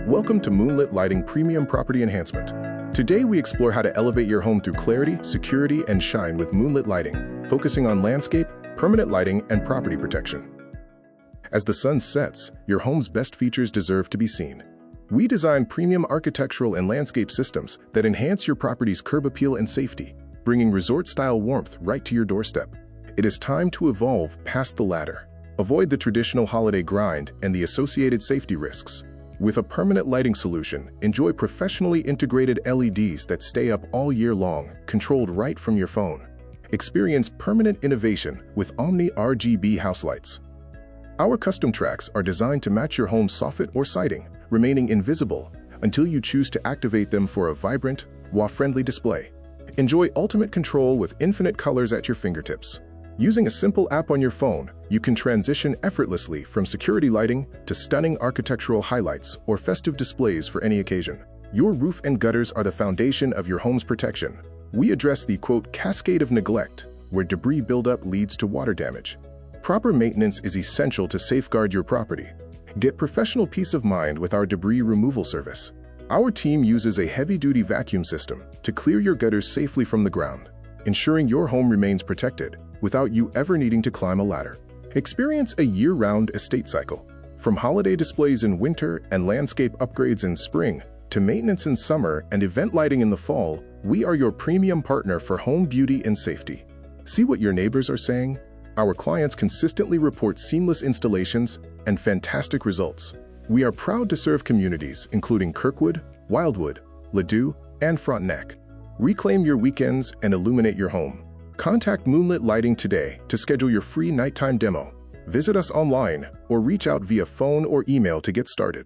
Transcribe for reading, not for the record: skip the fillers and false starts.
Welcome to Moonlit Lighting Premium Property Enhancement. Today we explore how to elevate your home through clarity, security, and shine with Moonlit Lighting, focusing on landscape, permanent lighting, and property protection. As the sun sets, your home's best features deserve to be seen. We design premium architectural and landscape systems that enhance your property's curb appeal and safety, bringing resort-style warmth right to your doorstep. It is time to evolve past the ladder. Avoid the traditional holiday grind and the associated safety risks. With a permanent lighting solution, enjoy professionally integrated LEDs that stay up all year long, controlled right from your phone. Experience permanent innovation with OmniRGB house lights. Our custom tracks are designed to match your home's soffit or siding, remaining invisible until you choose to activate them for a vibrant, wah-friendly display. Enjoy ultimate control with infinite colors at your fingertips. Using a simple app on your phone, you can transition effortlessly from security lighting to stunning architectural highlights or festive displays for any occasion. Your roof and gutters are the foundation of your home's protection. We address the, quote, cascade of neglect, where debris buildup leads to water damage. Proper maintenance is essential to safeguard your property. Get professional peace of mind with our debris removal service. Our team uses a heavy-duty vacuum system to clear your gutters safely from the ground, ensuring your home remains protected without you ever needing to climb a ladder. Experience a year-round estate cycle. From holiday displays in winter and landscape upgrades in spring to maintenance in summer and event lighting in the fall, we are your premium partner for home beauty and safety. See what your neighbors are saying? Our clients consistently report seamless installations and fantastic results. We are proud to serve communities including Kirkwood, Wildwood, Ladue, and Frontenac. Reclaim your weekends and illuminate your home. Contact Moonlit Lighting today to schedule your free nighttime demo. Visit us online or reach out via phone or email to get started.